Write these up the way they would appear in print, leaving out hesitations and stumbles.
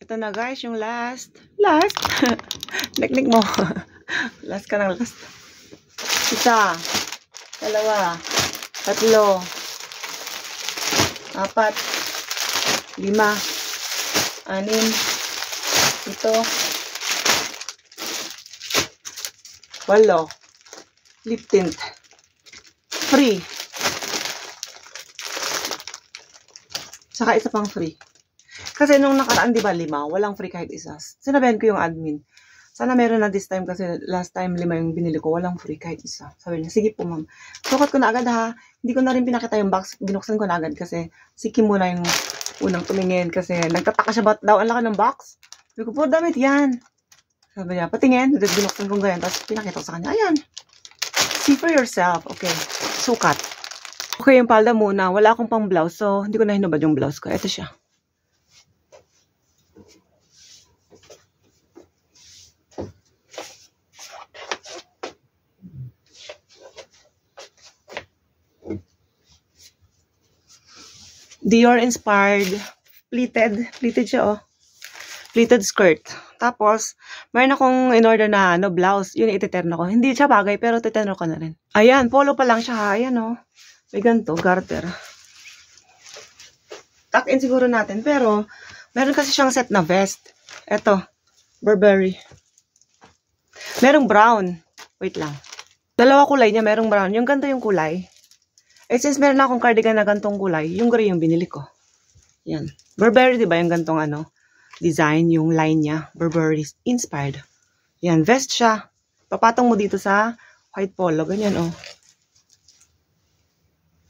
Ito na guys, yung last. Last? Nik-nik mo. Last ka ng last. Isa. Dalawa. Tatlo. Apat. 5. 6. 7. 8. Lip tint. Free. Saka isa pang free. Kasi nung nakaraan, di ba, 5, walang free kahit isa. Sinabihan ko yung admin. Sana meron na this time kasi last time 5 yung binili ko, walang free kahit isa. Sabi niya, sige po ma'am. Sukat ko na agad ha. Hindi ko na rin pinakita yung box. Binuksan ko na agad kasi si Kim muna yung unang tumingin kasi nagtataka siya ba't daw ang laki ng box. Sabi ko po, damit yan. Sabi niya, patingin. Binuksan ko ganyan. Tapos pinakita ko sa kanya, ayan. See for yourself. Okay. Sukat. Okay, yung palda muna. Wala akong pang blouse. So, hindi ko na hinubad yung blouse ko. Ito siya. Dior inspired. Pleated siya, oh. Pleated skirt. Tapos, mayroon akong in-order na blouse. Yun, ititerno ko. Hindi siya bagay, pero titerno ko na rin. Ayan, polo pa lang siya, ha. Ayan, oh. May ganito, garter. Tuck-in siguro natin. Pero, meron kasi siyang set na vest. Eto, Burberry. Merong brown. Wait lang. Dalawa kulay niya, merong brown. Yung ganito yung kulay. Eh, since meron akong cardigan na gantong kulay, yung gray yung binili ko. Yan. Burberry, di ba? Yung gantong design, yung line niya. Burberry inspired. Yan, vest siya. Papatong mo dito sa white polo. Ganyan, oh.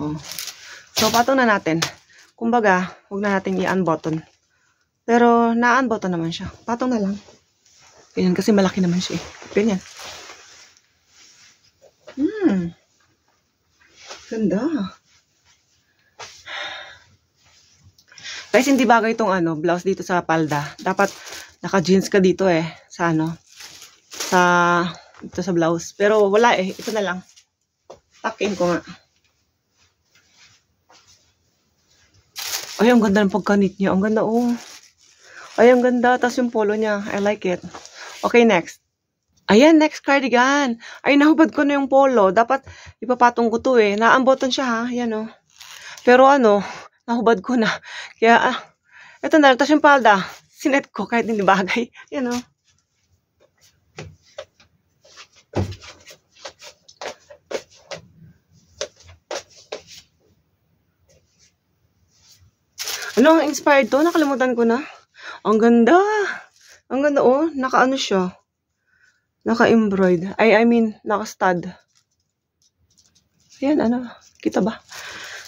Oh. So, patong na natin. Kumbaga, huwag na natin i-unbutton. Pero, na-unbutton naman siya. Patong na lang. Ganyan, kasi malaki naman siya, eh. Ganyan. Ganda. Guys, hindi bagay itong blouse dito sa palda. Dapat naka-jeans ka dito eh. Sa dito sa blouse. Pero wala eh. Ito na lang. Tuck-in ko nga. Ay, ang ganda ng pagka-knit niya. Ang ganda, oh. Ay, ang ganda. Tapos yung polo niya. I like it. Okay, next. Ayan, next cardigan. Ay, nahubad ko na yung polo. Dapat ipapatong ko to eh. Na-unbutton siya ha. Ayan oh. Pero nahubad ko na. Kaya, ito na. Tapos yung palda. Sinet ko kahit hindi bagay. Ayan oh. Ano ang inspired to? Nakalimutan ko na. Ang ganda. Ang ganda oh. Naka-ano siya. Naka-embroid. I mean, naka-stud. Ayan, kita ba?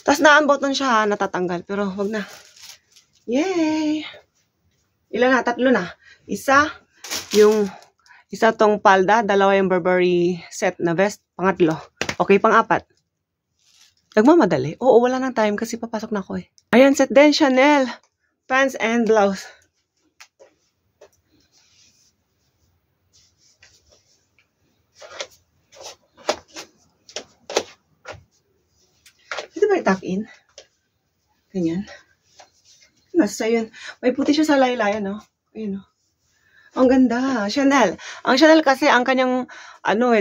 Tapos na-unbutton siya ha, natatanggal. Pero, wag na. Yay! Ilan na? 3 na. Isa tong palda. 2 yung Burberry set na vest. Pangatlo. Okay, pang-4. Nagmamadali. Oo, wala nang time kasi papasok na ako eh. Ayan, set din, Chanel. Pants and blouse. Tuck-in. Ganyan. Nasa yun. May puti siya sa laylayan, no? Ayun, no? Ang ganda. Chanel. Ang Chanel kasi, ang kanyang,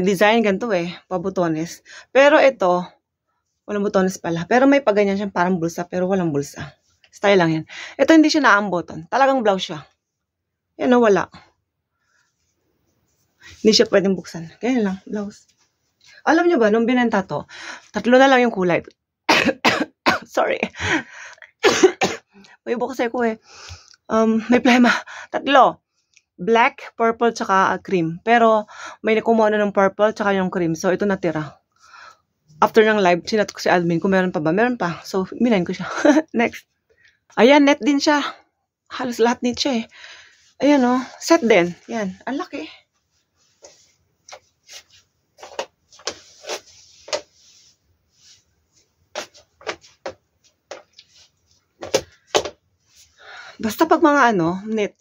design ganito eh. Pabutones. Pero ito, walang butones pala. Pero may paganyan siyang parang bulsa, pero walang bulsa. Style lang yan. Ito hindi siya na-unbutton. Talagang blouse siya. Yan, no? Wala. Hindi siya pwedeng buksan. Ganyan lang. Blouse. Alam nyo ba, nung binenta to, 3 na lang yung kulay. Sorry. May bukas ko eh. May plema. 3. Black, purple, tsaka cream. Pero may nakumuha na ng purple, tsaka yung cream. So, ito natira. After ng live, sinat ko si admin kung meron pa ba. Meron pa. So, minayin ko siya. Next. Ayan, net din siya. Halos lahat net siya eh. Ayan oh. Set din. Yan. Ang laki. Basta pag mga knit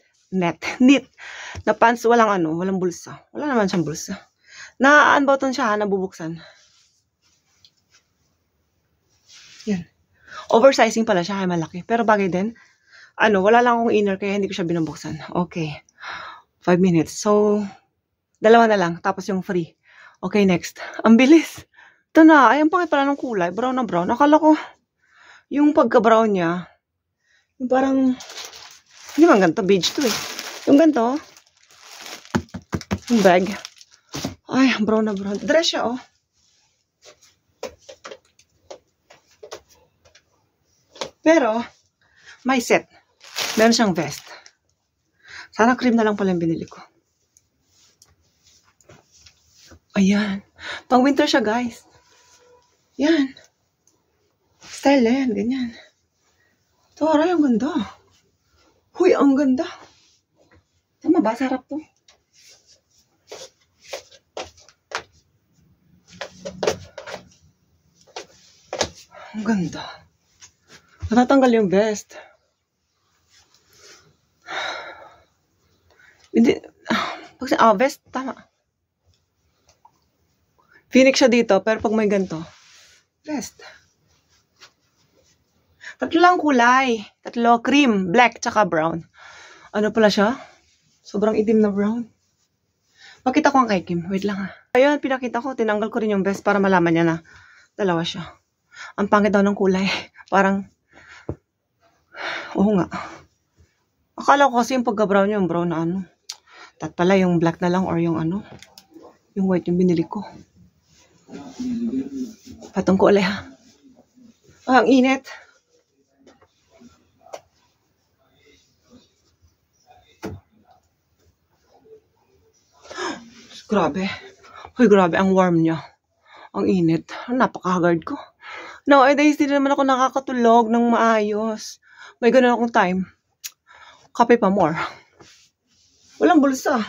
na pants, walang bulsa. Wala naman siyang bulsa. Na-unbutton siya, nabubuksan. Yan. Oversizing pala siya, kaya malaki. Pero bagay din. Wala lang akong inner kaya hindi ko siya binubuksan. Okay. 5 minutes. So, dalawa na lang. Tapos yung free. Okay, next. Ang bilis. Ito na. Ay, ang pangit pala ng kulay. Brown na brown. Akala ko, yung pagka-brown niya, yung parang, hindi man ganito. Beige to eh. Yung ganito. Yung bag. Ay, brown na brown. Dress siya, oh. Pero, may set. Meron siyang vest. Sana cream na lang pala yung binili ko. Ayan. Pang winter siya, guys. Yan. Style na yan. Ganyan. Ito, aray, ang ganda. Huy, ang ganda. Tama ba? Sarap to. Ang ganda. Natatanggal yung vest. Hindi. Vest. Tama. Phoenix siya dito, pero pag may ganito, vest. Tatlo lang kulay. Tatlo, cream, black, tsaka brown. Ano pala siya? Sobrang itim na brown. Pakita ko ang kay Kim. Wait lang ha. Ayun, pinakita ko. Tinanggal ko rin yung vest para malaman niya na dalawa siya. Ang pangit daw ng kulay. Parang, oo nga. Akala ko kasi yung pagka-brown yung brown na ano. Tat pala yung black na lang or yung ano. Yung white yung binili ko. Patong ko ulit ha. Ang init. Grabe. Hoy, grabe. Ang warm niya. Ang init. Napaka-haggard ko. Nowadays, hindi naman ako nakakatulog ng maayos. May ganun akong time. Kape pa more. Walang bulsa.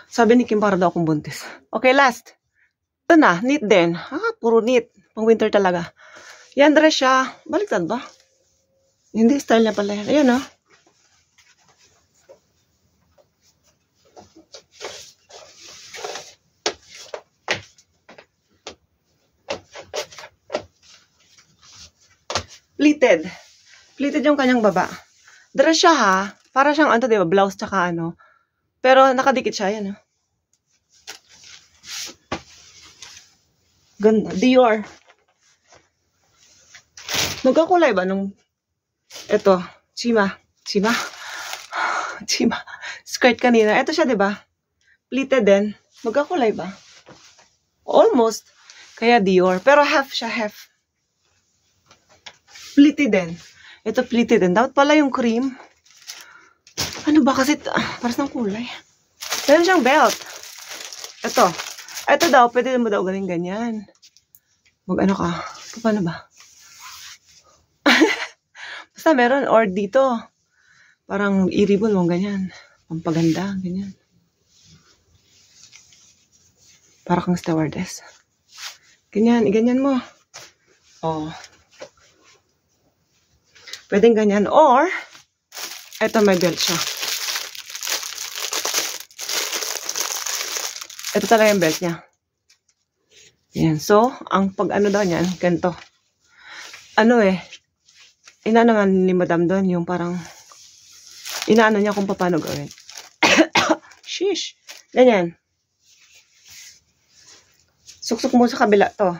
Sabi ni Kim, para daw akong buntis. Okay, last. Ito na, knit din. Puro knit. Pang winter talaga. Yan, dress siya. Baliktad ba? Hindi, style niya pala yan. Ayan, ha. Pleated. Pleated yung kanyang baba. Dress siya, ha. Para siyang, diba, blouse tsaka ano. Pero nakadikit siya, yan, ha. Ganda. Dior. Magkakulay ba nung eto, chima. Skirt kanina. Eto siya, diba? Pleated din. Magkakulay ba? Almost. Kaya Dior. Pero half siya, half. Pleated din. Ito pleated din. Dapat pala yung cream. Ano ba kasi? Paras ng kulay. Meron siyang belt. Ito. Ito daw, pwede mo daw galing ganyan. Mag-ano ka? Paano ba? Basta meron. Or dito. Parang i-ribbon mo ganyan. Pampaganda. Ganyan. Para kang stewardess. Ganyan. Ganyan mo. Oh. Pwedeng ganyan. Or, eto may belt siya. Ito talaga yung belt niya. Yan. So, ang pag-ano daw niyan, ganito. Inaano nga ni Madam doon, yung parang, inaano niya kung paano gawin. Sheesh. Ganyan. Suksok mo sa kabila to.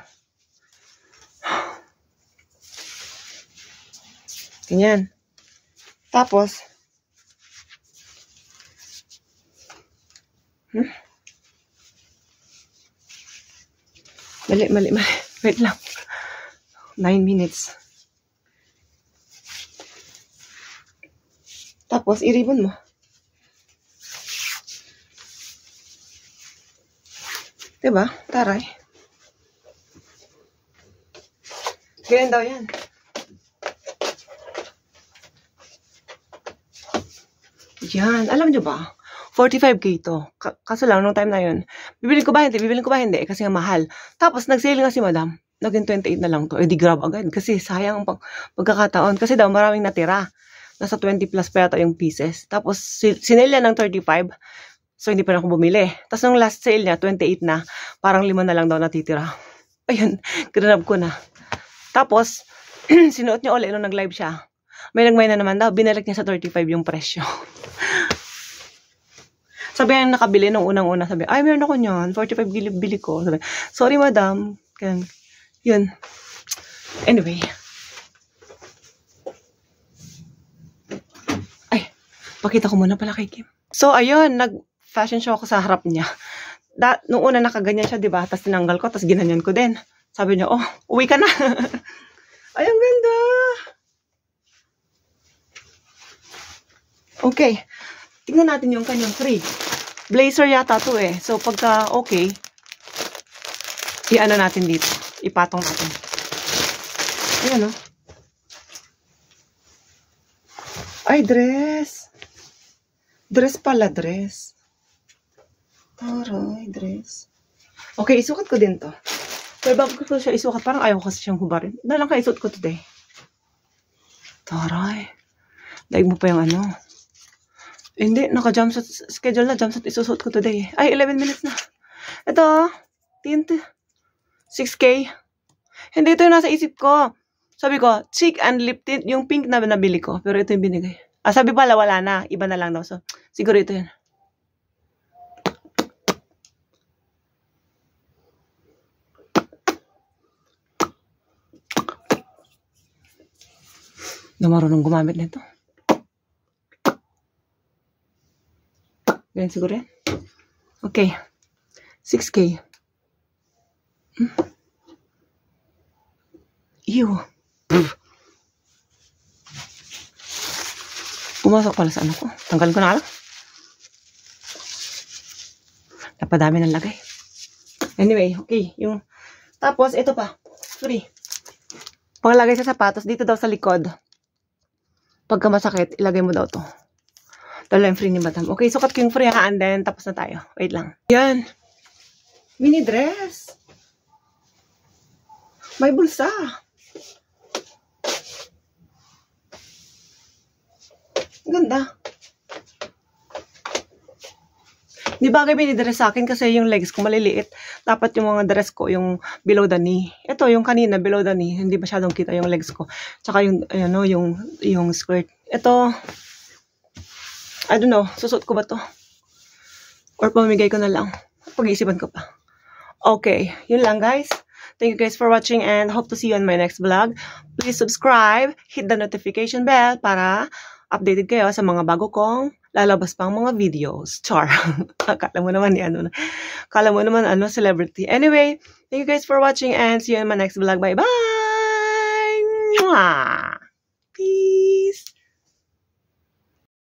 Ganyan. Tapos, Mali. Wait lang. 9 minutes. Tapos, i-ribbon mo. Diba? Taray. Ganyan daw yan. Yan. Alam nyo ba? 45K to. Kaso lang, nung time na yun, bibilin ko ba hindi? Kasi nga mahal. Tapos, nag-sale nga si Madam. Naging 28 na lang to. Di grab agad. Kasi sayang ang pagkakataon. Kasi daw, maraming natira. Nasa 20 plus pa yata yung pieces. Tapos, sinale niya ng 35. So, hindi pa na ako bumili. Tapos, nung last sale niya, 28 na. Parang 5 na lang daw natitira. Ayun, grab ko na. Tapos, Sinuot niya ulit nung nag-live siya. May nagmay na naman daw. Binalik niya sa 35 yung presyo. Sabi niya nakabili nung unang-una. Sabi, ay, meron ako niyan. 45 bili ko. Sabi, sorry, madam. Yun. Anyway. Ay, pakita ko muna pala kay Kim. So, ayun. Nag-fashion show ako sa harap niya. Nung una nakaganyan siya, diba? Tapos tinanggal ko, tapos ginanyan ko din. Sabi niya, oh, uwi ka na. Ay, ang ganda. Okay. Tingnan natin yung kanyang free. Blazer yata to eh. So, pagka okay, i-ano natin dito. Ipatong natin. Ayan, oh. Ay, dress. Dress pala, dress. Taray, dress. Okay, isukat ko din to. Pero bago ko siya isukat, parang ayaw ko kasi siyang hubarin. Dalang ka isuot ko today. Taray. Daig mo pa yung ano. Hindi, naka-jumpsuit. Schedule na, jumpsuit isusuot ko today. Ay, 11 minutes na. Ito, tint. 6K. Hindi, ito yung nasa isip ko. Sabi ko, cheek and lip tint, yung pink na nabili ko. Pero ito yung binigay. Sabi pala, wala na. Iba na lang daw. So, siguro ito yun. Na marunong gumamit nito. Ganyan siguro yan. Okay. 6K. Ew. Pumasok pala sa ano ko. Tanggalin ko na lang. Napadami ng lagay. Anyway, okay. Tapos, ito pa. Free. Panglagay sa sapatos, dito daw sa likod. Pagka masakit, ilagay mo daw to. Dala yung free ni Madam. Okay, sukat ko yung free ha, and then tapos na tayo. Wait lang. Yan. Mini dress. May bulsa. Ganda. Di bagay mini dress sa akin kasi yung legs ko maliliit. Dapat yung mga dress ko, yung below the knee. Ito, yung kanina, below the knee. Hindi masyadong kita yung legs ko. Tsaka yung, ano, yung skirt. Ito, I don't know, susuot ko ba to? Or pamigay ko na lang. Pag-iisipan ko pa. Okay, yun lang guys. Thank you guys for watching and hope to see you on my next vlog. Please subscribe, hit the notification bell para updated kayo sa mga bago kong lalabas pang mga videos. Char. Akala mo naman Akala mo naman celebrity. Anyway, thank you guys for watching and see you in my next vlog. Bye-bye!